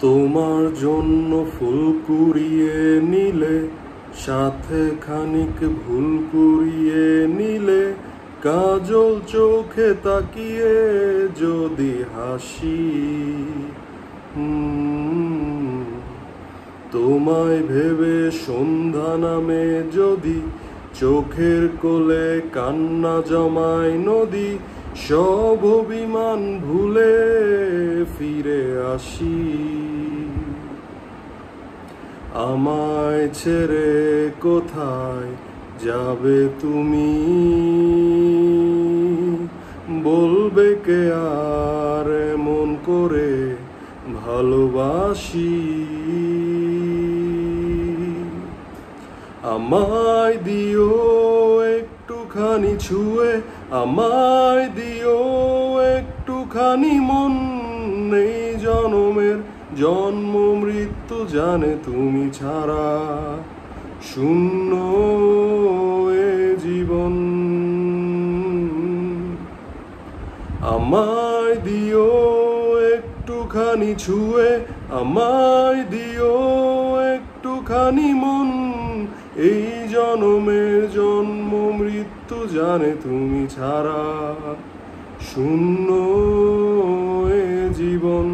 তোমার জন্য ফুল কুড়িয়ে নিলে, সাথে খানিক ভুল কুড়িয়ে নিলে, কাজল চোখে তাকিয়ে যদি হাসি, তোমায় ভেবে সন্ধ্যা নামে যদি চোখের কোলে কান্না জমায় নদী, সব অভিমান ভুলে ফিরে আসি। আমায় ছেড়ে কোথায় যাবে তুমি, বলবে কে আর এমন করে ভালোবাসি। আমায় দিও একটুখানি ছুঁয়ে, আমায় দিও একটুখানি মন, এই জনমের জন্ম মৃত্যু জানে তুমি ছাড়া শূন্য এ জীবন। আমায় দিও একটুখানি ছুঁয়ে, আমায় দিও একটুখানি মন, এই জনমের জন্ম মৃত্যু জানে তুমি ছাড়া শূন্য এ জীবন।